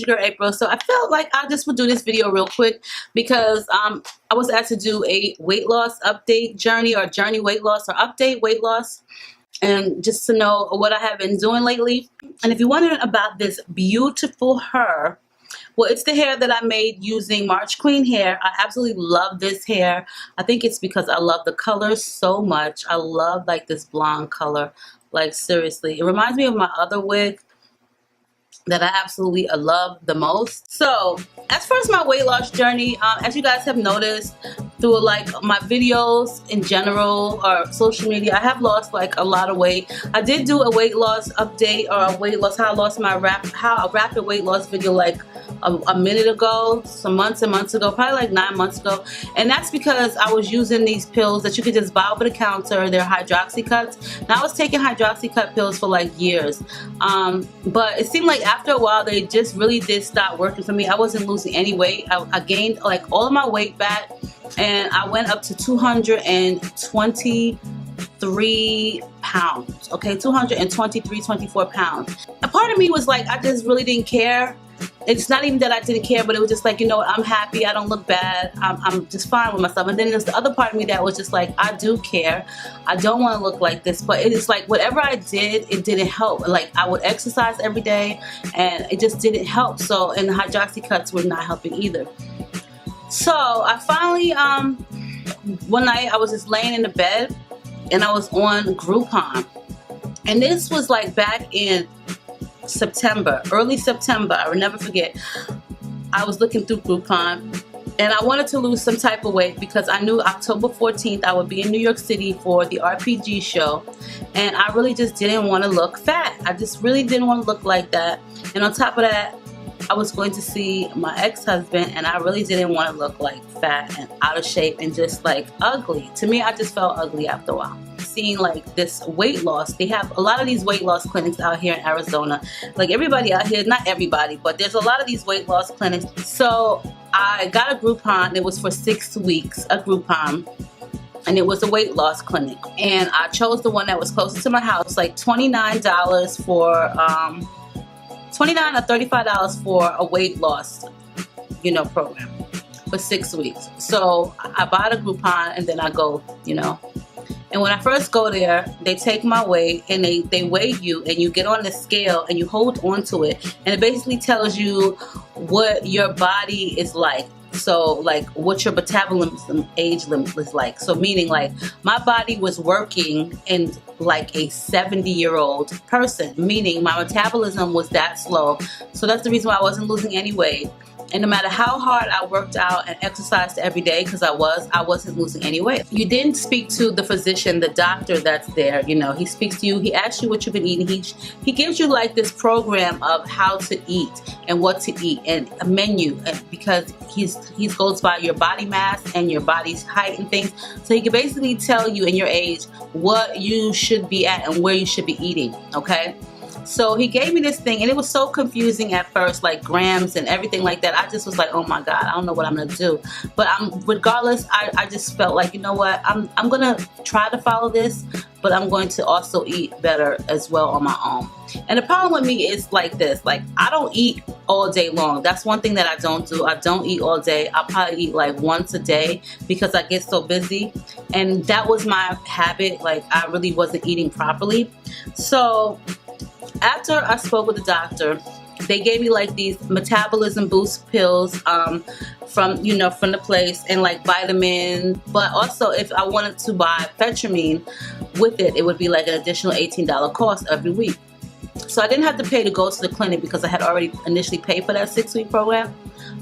your girl April. So I felt like I just would do this video real quick because I was asked to do a weight loss update journey, or journey weight loss, or update weight loss, and just to know what I have been doing lately. And if you're wondering about this beautiful hair, well, it's the hair that I made using March Queen hair. I absolutely love this hair. I think it's because I love the color so much. I love like this blonde color. Like seriously, it reminds me of my other wig that I absolutely love the most. So as far as my weight loss journey, as you guys have noticed through like my videos in general or social media, I have lost like a lot of weight. I did do a weight loss update, or a weight loss, how I lost my rapid weight loss video like a minute ago, some months and months ago, probably like 9 months ago. And that's because I was using these pills that you could just buy over the counter. They're hydroxycuts. Now I was taking hydroxycut pills for like years, but it seemed like after a while they just really did stop working for me. I wasn't losing any weight. I gained like all of my weight back, and I went up to 223 pounds. Okay, 24 pounds. A part of me was like, I just really didn't care. It's not even that I didn't care, but it was just like, you know what, I'm happy, I don't look bad, I'm just fine with myself. And then there's the other part of me that was just like, I do care, I don't want to look like this, but it is like whatever I did, it didn't help. Like I would exercise every day and it just didn't help. So, and the hydroxycuts were not helping either. So I finally, one night I was just laying in the bed and I was on Groupon, and this was like back in September, early September. I will never forget. I was looking through Groupon and I wanted to lose some type of weight because I knew October 14th I would be in New York City for the RPG show, and I really just didn't want to look fat. I just really didn't want to look like that. And on top of that, I was going to see my ex-husband, and I really didn't want to look like fat and out of shape and just like ugly. To me, I just felt ugly after a while. Seeing like this weight loss, they have a lot of these weight loss clinics out here in Arizona. Like everybody out here, not everybody, but there's a lot of these weight loss clinics. So I got a Groupon. It was for 6 weeks, a Groupon, and it was a weight loss clinic. And I chose the one that was closest to my house, like $29 for $29 or $35 for a weight loss, you know, program for 6 weeks. So I bought a Groupon and then I go, you know. And when I first go there, they take my weight and they weigh you, and you get on the scale and you hold on to it, and it basically tells you what your body is like. So like what your metabolism age limit is like. So meaning like my body was working in like a 70-year-old person, meaning my metabolism was that slow. So that's the reason why I wasn't losing any weight. And no matter how hard I worked out and exercised every day, because I wasn't losing any weight. You didn't speak to the physician, the doctor that's there. You know, he speaks to you. He asks you what you've been eating. He gives you like this program of how to eat and what to eat and a menu, because he goes by your body mass and your body's height and things. So he can basically tell you in your age what you should be at and where you should be eating. Okay. So he gave me this thing, and it was so confusing at first, like grams and everything like that. I just was like, oh my God, I don't know what I'm gonna do. But regardless, I just felt like, you know what, I'm gonna try to follow this, but I'm going to also eat better as well on my own. And the problem with me is like this, like I don't eat all day long. That's one thing that I don't do. I don't eat all day. I'll probably eat like once a day because I get so busy. And that was my habit. Like I really wasn't eating properly. So after I spoke with the doctor, they gave me like these metabolism boost pills from the place, and like vitamin. But also if I wanted to buy Fetramine with it, it would be like an additional $18 cost every week. So I didn't have to pay to go to the clinic because I had already initially paid for that 6-week program.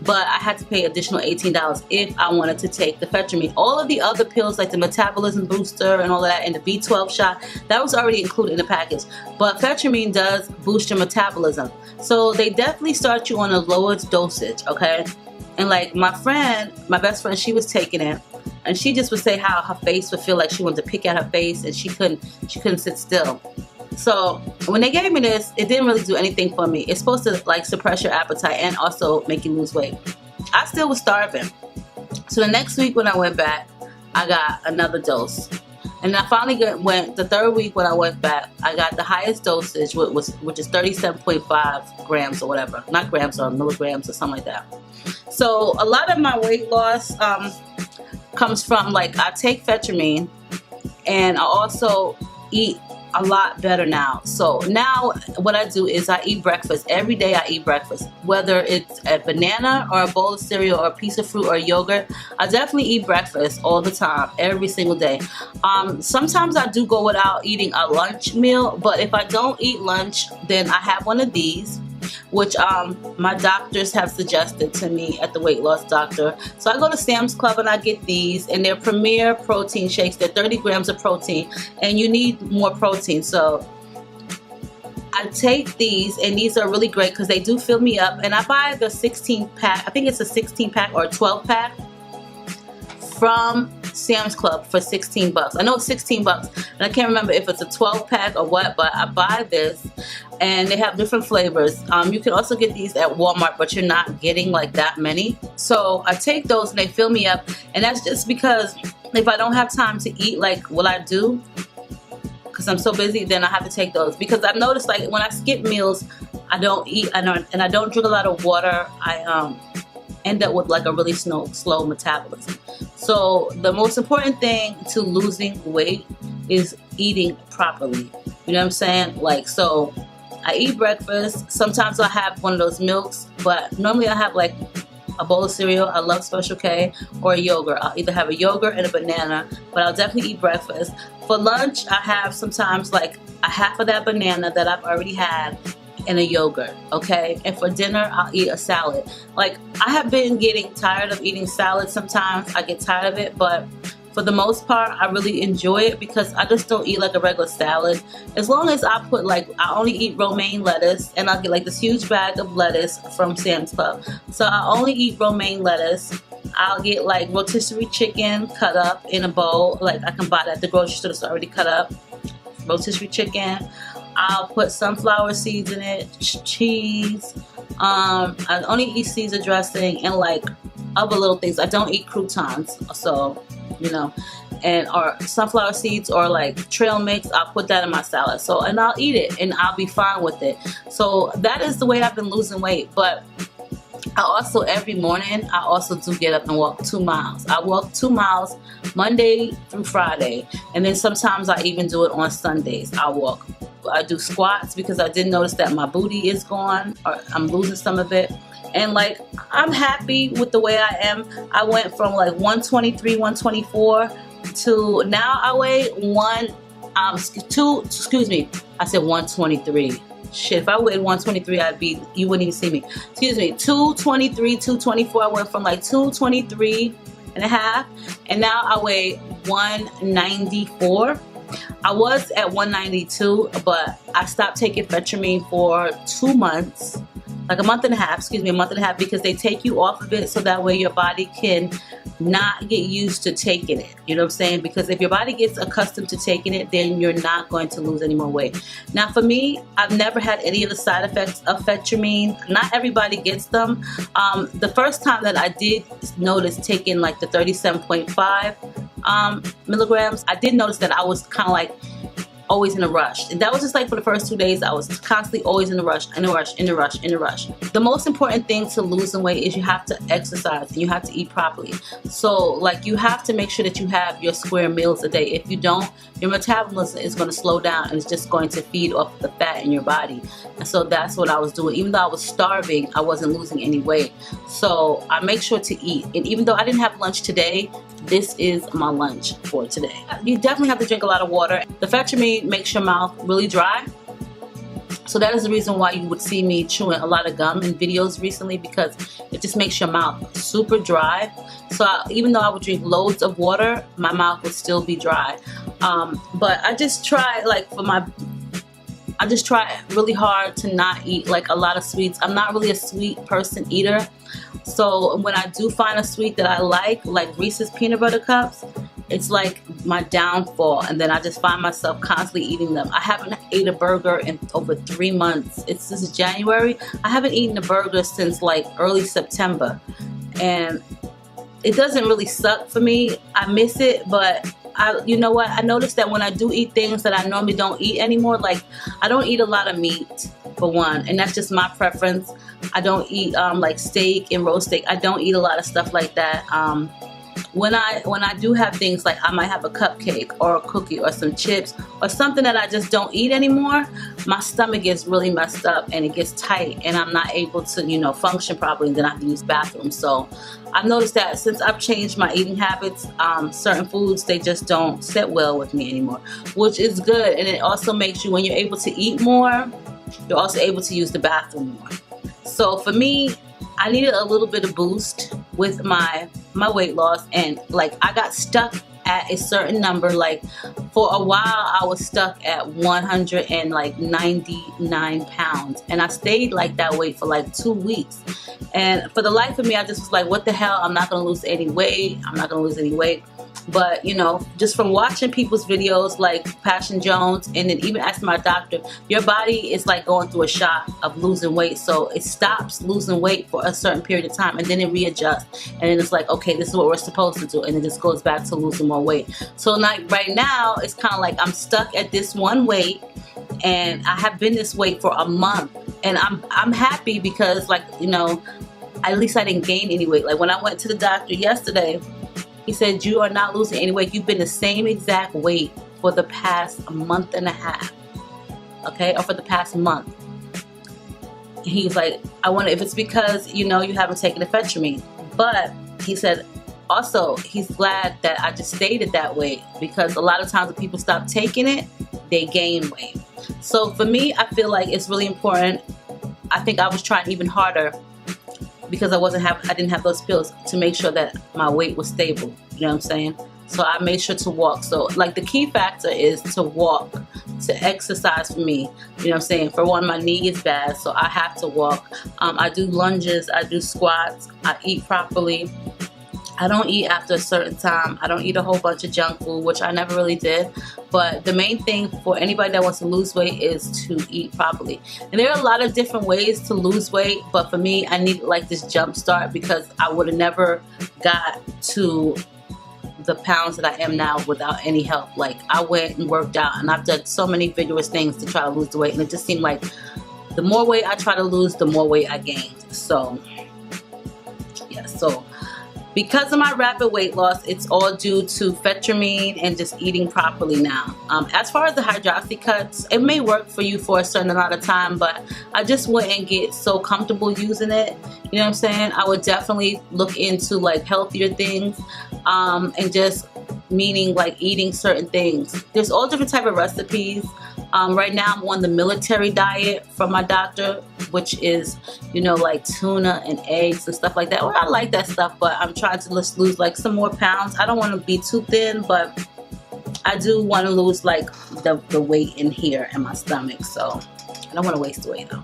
But I had to pay additional $18 if I wanted to take the Fetramine. All of the other pills like the metabolism booster and all of that, and the B12 shot, that was already included in the package. But Fetramine does boost your metabolism. So they definitely start you on a lower dosage, okay? And like my best friend, she was taking it, and she just would say how her face would feel like she wanted to pick at her face, and she couldn't sit still. So when they gave me this, it didn't really do anything for me. It's supposed to like suppress your appetite and also make you lose weight. I still was starving. So the next week when I went back, I got another dose. And I finally went the third week when I went back. I got the highest dosage, which is 37.5 grams or whatever, not grams or milligrams or something like that. So a lot of my weight loss comes from, like, I take Fetramine, and I also eat a lot better now. So now what I do is I eat breakfast. Every day I eat breakfast, whether it's a banana or a bowl of cereal or a piece of fruit or yogurt. I definitely eat breakfast all the time, every single day. Sometimes I do go without eating a lunch meal, but if I don't eat lunch, then I have one of these, which my doctors have suggested to me at the weight loss doctor. So I go to Sam's Club and I get these, and they're Premier protein shakes. They're 30 grams of protein, and you need more protein. So I take these, and these are really great because they do fill me up. And I buy the 16 pack. I think it's a 16 pack or a 12 pack from Sam's Club for 16 bucks. I know it's 16 bucks, and I can't remember if it's a 12 pack or what, but I buy this, and they have different flavors. You can also get these at Walmart, but you're not getting like that many. So I take those and they fill me up, and that's just because if I don't have time to eat like what I do, because I'm so busy, then I have to take those. Because I've noticed, like, when I skip meals, I don't eat, and I don't drink a lot of water. I end up with like a really slow metabolism. So the most important thing to losing weight is eating properly. You know what I'm saying? Like, so I eat breakfast. Sometimes I have one of those milks, but normally I have like a bowl of cereal. I love Special K, or a yogurt. I'll either have a yogurt and a banana, but I'll definitely eat breakfast. For lunch, I have sometimes like a half of that banana that I've already had and a yogurt, okay? And for dinner, I'll eat a salad. Like, I have been getting tired of eating salad sometimes. I get tired of it, but for the most part, I really enjoy it because I just don't eat like a regular salad. As long as I put, like, I only eat romaine lettuce, and I'll get like this huge bag of lettuce from Sam's Club. So I only eat romaine lettuce. I'll get like rotisserie chicken cut up in a bowl. Like, I can buy that at the grocery store. It's already cut up. Rotisserie chicken. I'll put sunflower seeds in it, cheese. I only eat Caesar dressing and like other little things. I don't eat croutons, so you know, or sunflower seeds or like trail mix. I'll put that in my salad. So, and I'll eat it and I'll be fine with it. So that is the way I've been losing weight. But I also, every morning, I also do get up and walk 2 miles. I walk 2 miles Monday through Friday, and then sometimes I even do it on Sundays. I do squats because I did notice that my booty is gone, or I'm losing some of it. And like, I'm happy with the way I am. I went from like 123, 124 to now I weigh I said 123. Shit, if I weighed 123, you wouldn't even see me. Excuse me, 223, 224. I went from like 223 and a half, and now I weigh 194. I was at 192, but I stopped taking Fetramine for 2 months, like a month and a half, because they take you off of it so that way your body can not get used to taking it. You know what I'm saying? Because if your body gets accustomed to taking it, then you're not going to lose any more weight. Now for me, I've never had any of the side effects of Fetramine. Not everybody gets them. The first time that I did notice taking like the 37.5 milligrams, I did notice that I was kind of like always in a rush. And that was just like for the first 2 days, I was constantly always in a rush, in a rush, in a rush, in a rush. The most important thing to losing weight is you have to exercise and you have to eat properly. So like, you have to make sure that you have your square meals a day. If you don't, your metabolism is going to slow down and it's just going to feed off the fat in your body. And so that's what I was doing. Even though I was starving, I wasn't losing any weight. So I make sure to eat. And even though I didn't have lunch today, this is my lunch for today. You definitely have to drink a lot of water. The Fetramine makes your mouth really dry. So that is the reason why you would see me chewing a lot of gum in videos recently, because it just makes your mouth super dry. So even though I would drink loads of water, my mouth would still be dry. But I just try, like, I just try really hard to not eat like a lot of sweets. I'm not really a sweet person eater. So when I do find a sweet that I like Reese's peanut butter cups, it's like my downfall, and then I just find myself constantly eating them. I haven't ate a burger in over 3 months. This is January. I haven't eaten a burger since like early September, and it doesn't really suck for me. I miss it, but you know what, I noticed that when I do eat things that I normally don't eat anymore, like I don't eat a lot of meat for one, and that's just my preference. I don't eat like steak and roast steak. I don't eat a lot of stuff like that. When I do have things, like I might have a cupcake or a cookie or some chips or something that I just don't eat anymore, my stomach gets really messed up and it gets tight and I'm not able to, you know, function properly, and then I have to use bathrooms. So I've noticed that since I've changed my eating habits, certain foods, they just don't sit well with me anymore, which is good. And it also makes you, when you're able to eat more, you're also able to use the bathroom more. So for me, I needed a little bit of boost with my weight loss, and like I got stuck at a certain number. Like for a while I was stuck at 199 pounds, and I stayed like that weight for like 2 weeks. And for the life of me, I just was like, what the hell, I'm not gonna lose any weight. But you know, just from watching people's videos like Passion Jones, and then even asking my doctor, your body is like going through a shock of losing weight, so it stops losing weight for a certain period of time and then it readjusts, and then it's like, okay, this is what we're supposed to do, and it just goes back to losing more weight. So like right now it's kind of like I'm stuck at this one weight, and I have been this weight for a month, and I'm happy because, like, you know, at least I didn't gain any weight. Like when I went to the doctor yesterday, he said, you are not losing any weight. You've been the same exact weight for the past month and a half. Okay? Or for the past month. He was like, I wonder if it's because, you know, you haven't taken ephedrine. But he said, also, he's glad that I just stayed at that weight, because a lot of times when people stop taking it, they gain weight. So for me, I feel like it's really important. I think I was trying even harder, because I didn't have those pills, to make sure that my weight was stable. You know what I'm saying? So I made sure to walk. So like the key factor is to walk, to exercise for me. You know what I'm saying? For one, my knee is bad, so I have to walk. I do lunges, I do squats, I eat properly. I don't eat after a certain time. I don't eat a whole bunch of junk food, which I never really did. But the main thing for anybody that wants to lose weight is to eat properly. And there are a lot of different ways to lose weight, but for me, I need like this jump start, because I would have never got to the pounds that I am now without any help. Like I went and worked out, and I've done so many vigorous things to try to lose the weight, and it just seemed like the more weight I try to lose, the more weight I gained. So yeah, so because of my rapid weight loss, it's all due to ephedrine and just eating properly now. As far as the hydroxy cuts, it may work for you for a certain amount of time, but I just wouldn't get so comfortable using it. You know what I'm saying? I would definitely look into like healthier things, and just meaning like eating certain things. There's all different type of recipes. Right now I'm on the military diet from my doctor, which is, you know, like tuna and eggs and stuff like that. Well, I like that stuff, but I'm trying to just lose like some more pounds. I don't want to be too thin, but I do want to lose like the weight in here in my stomach. So I don't want to waste weight though.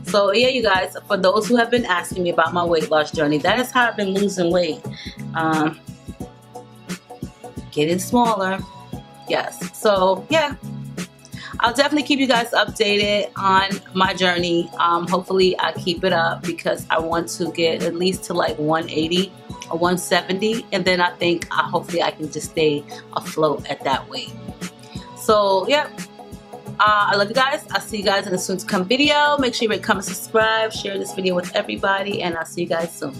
So yeah, you guys, for those who have been asking me about my weight loss journey, that is how I've been losing weight. Getting smaller. Yes. So yeah, I'll definitely keep you guys updated on my journey. Hopefully I keep it up, because I want to get at least to like 180 or 170, and then I think hopefully I can just stay afloat at that weight. So yeah, I love you guys. I'll see you guys in a soon to come video. Make sure you rate, comment, subscribe, share this video with everybody, and I'll see you guys soon.